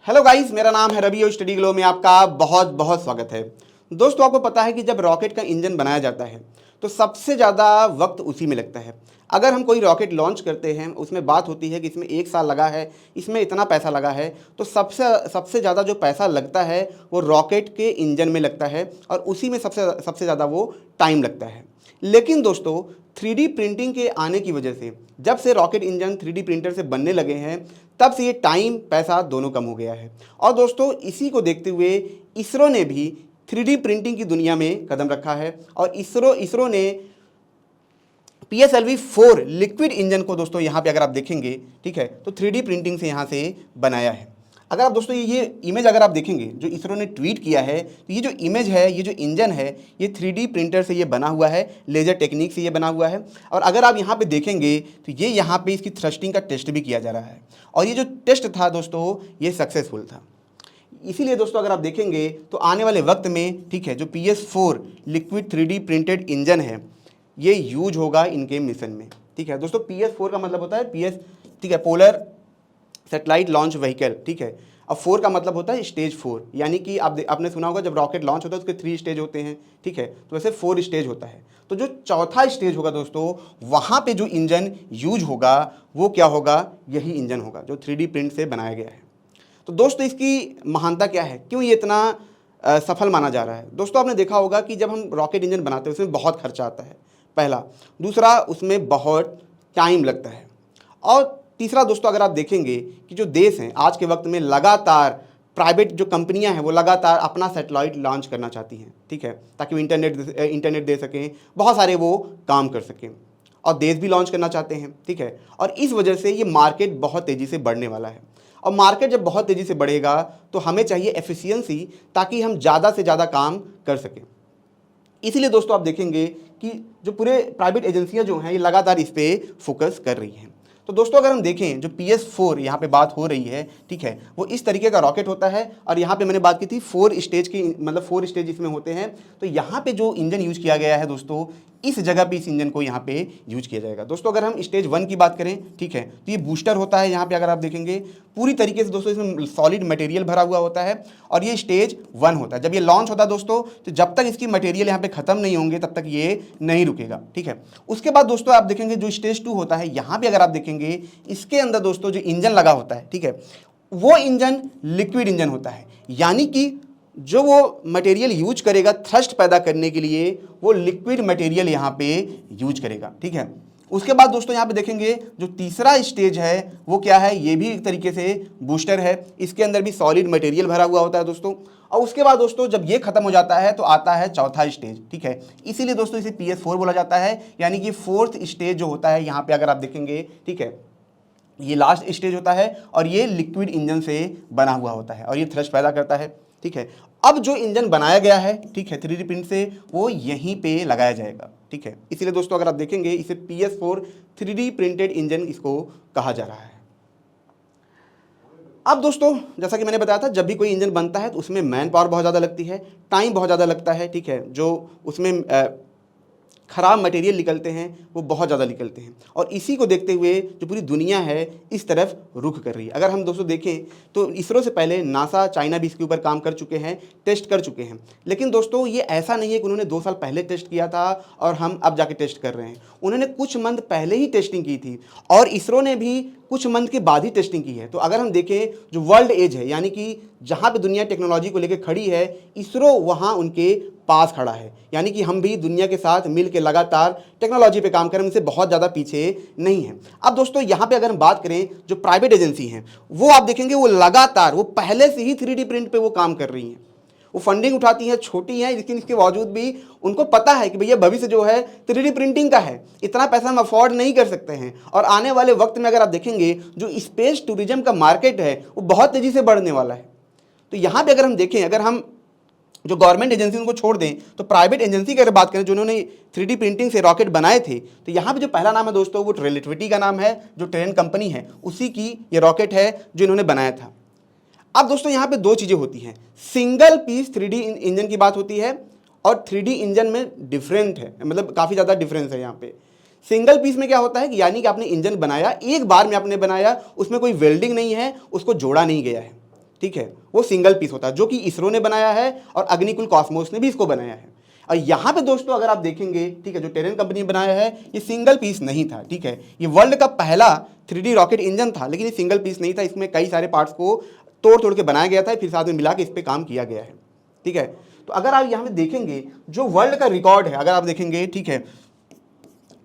Hello guys, मेरा नाम है रवि और स्टडी ग्लो में आपका बहुत बहुत स्वागत है। दोस्तों, आपको पता है कि जब रॉकेट का इंजन बनाया जाता है तो सबसे ज़्यादा वक्त उसी में लगता है। अगर हम कोई रॉकेट लॉन्च करते हैं, उसमें बात होती है कि इसमें 1 साल लगा है, इसमें इतना पैसा लगा है, तो सबसे सबसे ज़्यादा जो पैसा लगता है वो रॉकेट के इंजन में लगता है और उसी में सबसे सबसे ज़्यादा वो टाइम लगता है। लेकिन दोस्तों, 3D प्रिंटिंग के आने की वजह से, जब से रॉकेट इंजन 3D प्रिंटर से बनने लगे हैं, तब से ये टाइम पैसा दोनों कम हो गया है। और दोस्तों, इसी को देखते हुए इसरो ने भी 3D प्रिंटिंग की दुनिया में कदम रखा है और इसरो ने PSLV 4 लिक्विड इंजन को दोस्तों यहाँ पे अगर आप देखेंगे, ठीक है, तो 3D प्रिंटिंग से यहाँ से बनाया है। अगर आप दोस्तों ये इमेज अगर आप देखेंगे जो इसरो ने ट्वीट किया है, तो ये जो इमेज है, ये जो इंजन है, ये 3D प्रिंटर से ये बना हुआ है, लेज़र टेक्निक से ये बना हुआ है। और अगर आप यहाँ पे देखेंगे तो ये यहाँ पे इसकी थ्रस्टिंग का टेस्ट भी किया जा रहा है और ये जो टेस्ट था दोस्तों, ये सक्सेसफुल था। इसीलिए दोस्तों, अगर आप देखेंगे तो आने वाले वक्त में, ठीक है, जो PS4 liquid 3D printed engine है, ये यूज होगा इनके मिशन में। ठीक है दोस्तों, PS4 का मतलब होता है ठीक है, पोलर सैटेलाइट लॉन्च व्हीकल। ठीक है, अब 4 का मतलब होता है स्टेज 4, यानी कि आपने सुना होगा जब रॉकेट लॉन्च होता है उसके 3 स्टेज होते हैं। ठीक है, तो वैसे 4 स्टेज होता है। तो जो चौथा स्टेज होगा दोस्तों, वहाँ पे जो इंजन यूज होगा वो क्या होगा, यही इंजन होगा जो 3D प्रिंट से बनाया गया है। तो दोस्तों, इसकी महानता क्या है, क्यों ये इतना सफल माना जा रहा है? दोस्तों, आपने देखा होगा कि जब हम रॉकेट इंजन बनाते हैं उसमें बहुत खर्चा आता है, पहला। दूसरा, उसमें बहुत टाइम लगता है। और तीसरा दोस्तों, अगर आप देखेंगे कि जो देश हैं आज के वक्त में लगातार प्राइवेट जो कंपनियां हैं वो लगातार अपना सैटेलाइट लॉन्च करना चाहती हैं, ठीक है, ताकि वो इंटरनेट दे सकें, बहुत सारे वो काम कर सकें, और देश भी लॉन्च करना चाहते हैं। ठीक है, और इस वजह से ये मार्केट बहुत तेज़ी से बढ़ने वाला है। और मार्केट जब बहुत तेज़ी से बढ़ेगा तो हमें चाहिए एफिशिएंसी, ताकि हम ज़्यादा से ज़्यादा काम कर सकें। इसीलिए दोस्तों, आप देखेंगे कि जो पूरे प्राइवेट एजेंसियां जो हैं ये लगातार इस पर फोकस कर रही हैं। तो दोस्तों, अगर हम देखें जो PS4 यहाँ पे बात हो रही है, ठीक है, वो इस तरीके का रॉकेट होता है। और यहाँ पे मैंने बात की थी 4 स्टेज की, मतलब 4 स्टेज इसमें होते हैं। तो यहाँ पे जो इंजन यूज किया गया है दोस्तों, इस जगह पे इस इंजन को यहाँ पे यूज किया जाएगा। दोस्तों, अगर हम स्टेज 1 की बात करें, ठीक है, तो ये बूस्टर होता है। यहाँ पे अगर आप देखेंगे पूरी तरीके से दोस्तों इसमें सॉलिड मटेरियल भरा हुआ होता है और ये स्टेज 1 होता है। जब ये लॉन्च होता है दोस्तों, तो जब तक इसकी मटेरियल यहाँ पे खत्म नहीं होंगे तब तक ये नहीं रुकेगा। ठीक है, उसके बाद दोस्तों आप देखेंगे जो स्टेज 2 होता है, यहाँ पे अगर आप देखेंगे इसके अंदर दोस्तों जो इंजन लगा होता है, ठीक है, वो इंजन लिक्विड इंजन होता है, यानी कि जो वो मटेरियल यूज करेगा थ्रस्ट पैदा करने के लिए, वो लिक्विड मटेरियल यहाँ पे यूज करेगा। ठीक है, उसके बाद दोस्तों यहाँ पे देखेंगे जो तीसरा स्टेज है वो क्या है, ये भी एक तरीके से बूस्टर है। इसके अंदर भी सॉलिड मटेरियल भरा हुआ होता है दोस्तों। और उसके बाद दोस्तों जब ये खत्म हो जाता है तो आता है चौथा स्टेज। ठीक है, इसीलिए दोस्तों इसे PS4 बोला जाता है, यानी कि 4th स्टेज जो होता है यहाँ पे अगर आप देखेंगे, ठीक है, ये लास्ट स्टेज होता है और ये लिक्विड इंजन से बना हुआ होता है और ये थ्रस्ट पैदा करता है। ठीक है, अब जो इंजन बनाया गया है, ठीक है, 3D प्रिंट से, वो यहीं पे लगाया जाएगा। ठीक है, इसीलिए दोस्तों अगर आप देखेंगे इसे PS4 3D प्रिंटेड इंजन इसको कहा जा रहा है। अब दोस्तों, जैसा कि मैंने बताया था, जब भी कोई इंजन बनता है तो उसमें मैन पावर बहुत ज़्यादा लगती है, टाइम बहुत ज़्यादा लगता है। ठीक है, जो उसमें ख़राब मटेरियल निकलते हैं वो बहुत ज़्यादा निकलते हैं, और इसी को देखते हुए जो पूरी दुनिया है इस तरफ रुख कर रही है। अगर हम दोस्तों देखें तो इसरो से पहले नासा, चाइना भी इसके ऊपर काम कर चुके हैं, टेस्ट कर चुके हैं। लेकिन दोस्तों ये ऐसा नहीं है कि उन्होंने 2 साल पहले टेस्ट किया था और हम अब जाके टेस्ट कर रहे हैं। उन्होंने कुछ मंथ पहले ही टेस्टिंग की थी और इसरो ने भी कुछ मंथ के बाद ही टेस्टिंग की है। तो अगर हम देखें जो वर्ल्ड एज है, यानी कि जहाँ पे दुनिया टेक्नोलॉजी को लेकर खड़ी है, इसरो वहाँ उनके पास खड़ा है। यानी कि हम भी दुनिया के साथ मिल के लगातार टेक्नोलॉजी पे काम करें, उनसे बहुत ज़्यादा पीछे नहीं है। अब दोस्तों यहाँ पे अगर हम बात करें, जो प्राइवेट एजेंसी हैं वो आप देखेंगे वो लगातार, वो पहले से ही 3D प्रिंट पे वो काम कर रही हैं। वो फंडिंग उठाती हैं, छोटी हैं, लेकिन इसके बावजूद भी उनको पता है कि भैया भविष्य जो है 3D प्रिंटिंग का है, इतना पैसा हम अफोर्ड नहीं कर सकते हैं। और आने वाले वक्त में अगर आप देखेंगे जो स्पेस टूरिज्म का मार्केट है वो बहुत तेज़ी से बढ़ने वाला है। तो यहाँ पे अगर हम देखें, अगर हम जो गवर्नमेंट एजेंसी उनको छोड़ दें तो प्राइवेट एजेंसी की अगर बात करें, जो उन्होंने 3D प्रिंटिंग से रॉकेट बनाए थे, तो यहाँ पे जो पहला नाम है दोस्तों वो रिलेटिविटी का नाम है, जो ट्रेन कंपनी है उसी की ये रॉकेट है जो इन्होंने बनाया था। अब दोस्तों यहाँ पे 2 चीज़ें होती हैं, सिंगल पीस 3D इंजन की बात होती है और 3D इंजन में डिफरेंट है, मतलब काफ़ी ज़्यादा डिफरेंस है यहाँ पे। सिंगल पीस में क्या होता है कि यानी कि आपने इंजन बनाया, एक बार में आपने बनाया, उसमें कोई वेल्डिंग नहीं है, उसको जोड़ा नहीं गया है। ठीक है, वो सिंगल पीस होता है, जो कि इसरो ने बनाया है और अग्निकुल कॉस्मोस ने भी इसको बनाया है। और यहाँ पे दोस्तों अगर आप देखेंगे, ठीक है, जो टेरेन कंपनी ने बनाया है ये सिंगल पीस नहीं था, ठीक है, ये वर्ल्ड का पहला 3D रॉकेट इंजन था, लेकिन ये सिंगल पीस नहीं था, इसमें कई सारे पार्ट्स को तोड़ तोड़ के बनाया गया था, फिर साथ में मिला के इस पर काम किया गया है, ठीक है। तो अगर आप यहाँ पे देखेंगे जो वर्ल्ड का रिकॉर्ड है, अगर आप देखेंगे, ठीक है,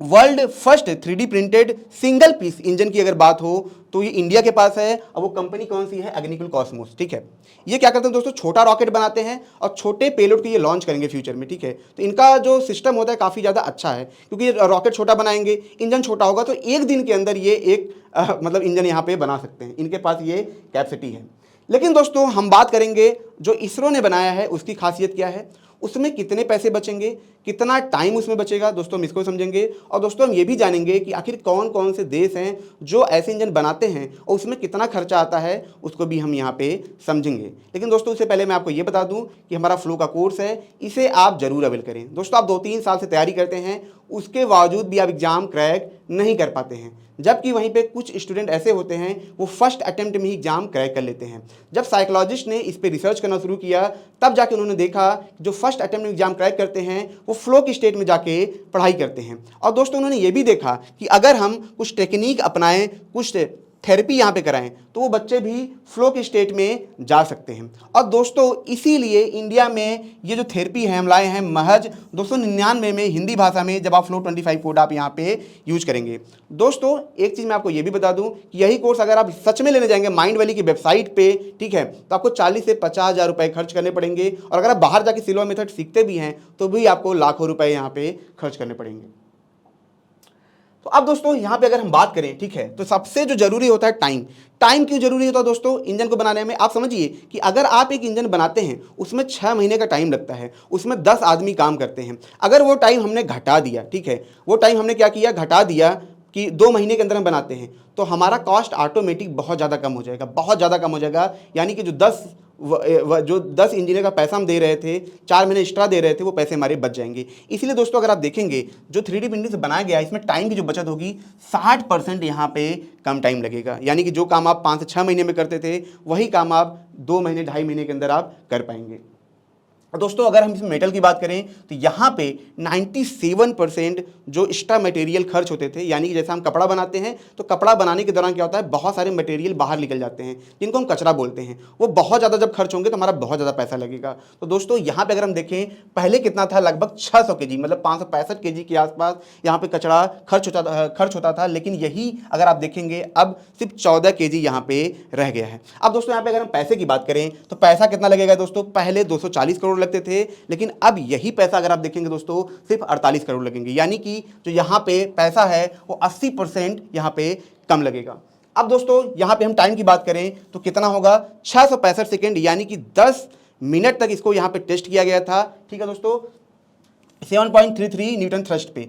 world first 3D printed single piece engine की अगर बात हो तो ये इंडिया के पास है, और वो कंपनी कौन सी है, अग्निकुल कॉस्मोस, ठीक है। ये क्या करते हैं दोस्तों, छोटा रॉकेट बनाते हैं और छोटे पेलोड के ये लॉन्च करेंगे फ्यूचर में, ठीक है। तो इनका जो सिस्टम होता है काफ़ी ज़्यादा अच्छा है, क्योंकि ये रॉकेट छोटा बनाएंगे, इंजन छोटा होगा, तो एक दिन के अंदर ये एक मतलब इंजन यहाँ पे बना सकते हैं, इनके पास ये कैपेसिटी है। लेकिन दोस्तों हम बात करेंगे जो इसरो ने बनाया है उसकी खासियत क्या है, उसमें कितने पैसे बचेंगे, कितना टाइम उसमें बचेगा, दोस्तों हम इसको समझेंगे। और दोस्तों हम ये भी जानेंगे कि आखिर कौन कौन से देश हैं जो ऐसे इंजन बनाते हैं और उसमें कितना खर्चा आता है, उसको भी हम यहाँ पे समझेंगे। लेकिन दोस्तों उससे पहले मैं आपको ये बता दूं कि हमारा फ्लो का कोर्स है, इसे आप जरूर अवेल करें। दोस्तों आप 2-3 साल से तैयारी करते हैं, उसके बावजूद भी आप एग्जाम क्रैक नहीं कर पाते हैं, जबकि वहीं पे कुछ स्टूडेंट ऐसे होते हैं वो फर्स्ट अटेम्प्ट में ही एग्जाम क्रैक कर लेते हैं। जब साइकोलॉजिस्ट ने इस पे रिसर्च करना शुरू किया, तब जाके उन्होंने देखा जो फर्स्ट अटेम्प्ट में एग्जाम क्रैक करते हैं वो फ्लो की स्टेट में जाके पढ़ाई करते हैं। और दोस्तों उन्होंने ये भी देखा कि अगर हम कुछ टेक्निक अपनाएं, कुछ थेरेपी यहाँ पे कराएं, तो वो बच्चे भी फ्लो की स्टेट में जा सकते हैं। और दोस्तों इसीलिए इंडिया में ये जो थेरेपी है हम लाए हैं महज 299 में हिंदी भाषा में, जब आप फ्लो 25 कोड आप यहाँ पे यूज करेंगे। दोस्तों एक चीज़ मैं आपको ये भी बता दूं कि यही कोर्स अगर आप सच में लेने जाएंगे माइंड वैली की वेबसाइट पे, ठीक है, तो आपको 40 से 50 हज़ार रुपये खर्च करने पड़ेंगे। और अगर आप बाहर जाके सिल्वर मेथड सीखते भी हैं तो भी आपको लाखों रुपये यहाँ पे खर्च करने पड़ेंगे। तो अब दोस्तों यहाँ पे अगर हम बात करें, ठीक है, तो सबसे जो जरूरी होता है टाइम क्यों जरूरी होता है दोस्तों इंजन को बनाने में। आप समझिए कि अगर आप एक इंजन बनाते हैं उसमें 6 महीने का टाइम लगता है, उसमें 10 आदमी काम करते हैं। अगर वो टाइम हमने घटा दिया, ठीक है, वो टाइम हमने क्या किया, घटा दिया कि 2 महीने के अंदर हम बनाते हैं, तो हमारा कॉस्ट ऑटोमेटिक बहुत ज़्यादा कम हो जाएगा, बहुत ज़्यादा कम हो जाएगा। यानी कि जो 10 इंजीनियर का पैसा हम दे रहे थे, 4 महीने एक्स्ट्रा दे रहे थे, वो पैसे हमारे बच जाएंगे। इसलिए दोस्तों अगर आप देखेंगे जो 3D प्रिंटिंग से बनाया गया है इसमें टाइम की जो बचत होगी 60% यहाँ पे कम टाइम लगेगा। यानी कि जो काम आप 5 से 6 महीने में करते थे वही काम आप 2 महीने 2.5 महीने के अंदर आप कर पाएंगे। दोस्तों अगर हम इसमें मेटल की बात करें तो यहाँ पे 97% जो एक्स्ट्रा मटेरियल खर्च होते थे, यानी कि जैसे हम कपड़ा बनाते हैं तो कपड़ा बनाने के दौरान क्या होता है, बहुत सारे मटेरियल बाहर निकल जाते हैं जिनको हम कचरा बोलते हैं, वो बहुत ज़्यादा जब खर्च होंगे तो हमारा बहुत ज़्यादा पैसा लगेगा। तो दोस्तों यहाँ पे अगर हम देखें पहले कितना था, लगभग 600 kg, मतलब 565 kg के आसपास यहाँ पे कचरा खर्च होता था। लेकिन यही अगर आप देखेंगे अब सिर्फ 14 kg यहाँ पे रह गया है। अब दोस्तों यहाँ पे अगर हम पैसे की बात करें तो पैसा कितना लगेगा दोस्तों, पहले 240 करोड़ लगते थे, लेकिन अब यही पैसा अगर आप देखेंगे दोस्तों सिर्फ 48 करोड़ लगेंगे। यानी कि जो यहाँ पे पैसा है वो 80% यहाँ पे कम लगेगा। अब दोस्तों यहाँ पे हम टाइम की बात करें तो कितना होगा, 665 सेकेंड, यानी कि 10 मिनट तक इसको यहाँ पे टेस्ट किया गया था, ठीक है दोस्तों, 7.33 न्यूटन थ्रस्ट पे।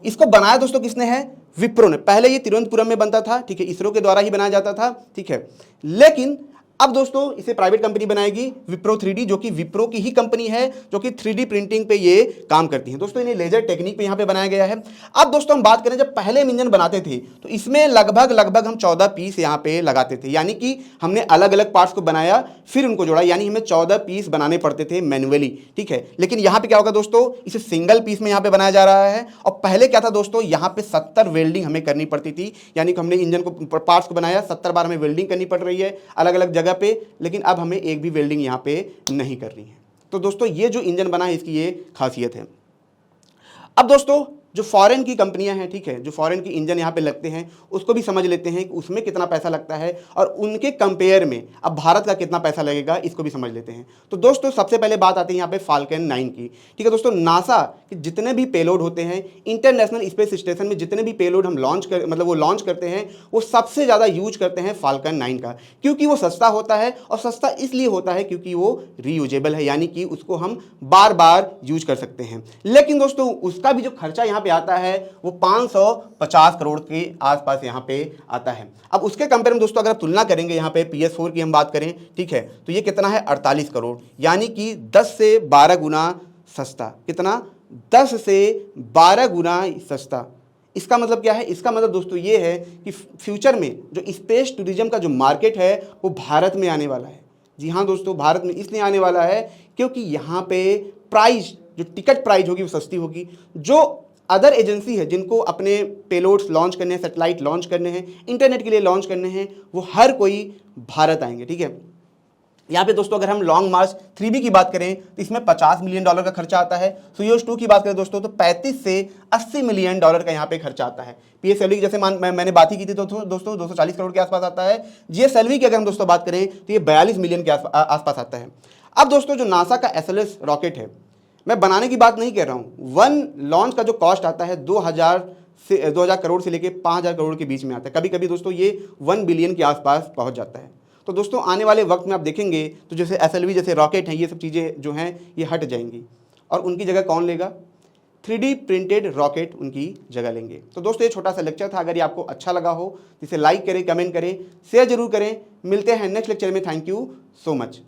इसको बनाया दोस्तों किसने है, विप्रो ने। पहले ये तिरुवनंतपुरम में बनता था, ठीक है, इसरो के द्वारा ही बनाया जाता था, ठीक है, लेकिन अब दोस्तों इसे प्राइवेट कंपनी बनाएगी विप्रो 3D, जो कि विप्रो की ही कंपनी है, जो कि 3D प्रिंटिंग पे ये काम करती है। दोस्तों इन्हें लेजर टेक्निक पे यहाँ पे बनाया गया है। अब दोस्तों हम बात करें जब पहले हम इंजन बनाते थे तो इसमें लगभग हम 14 पीस यहाँ पे लगाते थे, यानी कि हमने अलग अलग पार्ट्स को बनाया फिर उनको जोड़ा, यानी हमें 14 पीस बनाने पड़ते थे मैनुअली, ठीक है। लेकिन यहाँ पे क्या होगा दोस्तों, इसे सिंगल पीस में यहाँ पे बनाया जा रहा है। और पहले क्या था दोस्तों, यहाँ पे 70 वेल्डिंग हमें करनी पड़ती थी, यानी कि हमने इंजन को पार्ट्स को बनाया 70 बार हमें वेल्डिंग करनी पड़ रही है अलग अलग जगह पे, लेकिन अब हमें एक भी वेल्डिंग यहाँ पे नहीं करनी है। तो दोस्तों ये जो इंजन बना है इसकी ये खासियत है। अब दोस्तों जो फॉरेन की कंपनियां हैं, ठीक है, जो फॉरेन की इंजन यहाँ पे लगते हैं उसको भी समझ लेते हैं कि उसमें कितना पैसा लगता है और उनके कंपेयर में अब भारत का कितना पैसा लगेगा इसको भी समझ लेते हैं। तो दोस्तों सबसे पहले बात आती है यहाँ पे फाल्कन 9 की, ठीक है दोस्तों। नासा के जितने भी पेलोड होते हैं इंटरनेशनल स्पेस स्टेशन में, जितने भी पेलोड हम लॉन्च करते हैं वो सबसे ज़्यादा यूज करते हैं फाल्कन 9 का, क्योंकि वो सस्ता होता है। और सस्ता इसलिए होता है क्योंकि वो रीयूजेबल है, यानी कि उसको हम बार बार यूज कर सकते हैं। लेकिन दोस्तों उसका भी जो खर्चा यहाँ पे आता है वो 550 करोड़ के आसपास यहाँ पे आता है। अब उसके कंपेयर में दोस्तों अगर आप तुलना करेंगे यहाँ पे PS4 की हम बात करें, ठीक है, तो ये कितना है 48 करोड़, यानी कि 10 से 12 गुना सस्ता। कितना, 10 से 12 गुना सस्ता। इसका मतलब क्या है, इसका मतलब दोस्तों ये है कि फ्यूचर में जो स्पेस टूरिज्म का जो मार्केट है वो भारत में आने वाला है। जी हाँ दोस्तों, भारत में इसलिए आने वाला है क्योंकि यहाँ पे प्राइस, जो टिकट प्राइस होगी वो सस्ती होगी। जो अदर एजेंसी है जिनको अपने पेलोड्स लॉन्च करने हैं, सैटेलाइट लॉन्च करने हैं, इंटरनेट के लिए लॉन्च करने हैं, वो हर कोई भारत आएंगे। ठीक है, यहाँ पे दोस्तों अगर हम लॉन्ग मार्च 3B की बात करें तो इसमें $50 मिलियन का खर्चा आता है। सोयूज़ 2 की बात करें दोस्तों तो 35 से 80 मिलियन डॉलर का यहाँ पे खर्चा आता है। PSLV की जैसे मैंने बात ही की थी तो दोस्तों 240 करोड़ के आसपास आता है। GSLV की अगर हम दोस्तों बात करें तो ये 42 मिलियन के आसपास आता है। अब दोस्तों जो नासा का SLS रॉकेट है, मैं बनाने की बात नहीं कर रहा हूँ, वन लॉन्च का जो कॉस्ट आता है 2000 करोड़ से लेके 5000 करोड़ के बीच में आता है। कभी कभी दोस्तों ये 1 बिलियन के आसपास पहुँच जाता है। तो दोस्तों आने वाले वक्त में आप देखेंगे तो जैसे SLV जैसे रॉकेट हैं, ये सब चीज़ें जो हैं ये हट जाएंगी और उनकी जगह कौन लेगा? 3D प्रिंटेड रॉकेट उनकी जगह लेंगे। तो दोस्तों ये छोटा सा लेक्चर था। अगर ये आपको अच्छा लगा हो तो इसे लाइक करें, कमेंट करें, शेयर जरूर करें। मिलते हैं नेक्स्ट लेक्चर में। Thank you so much.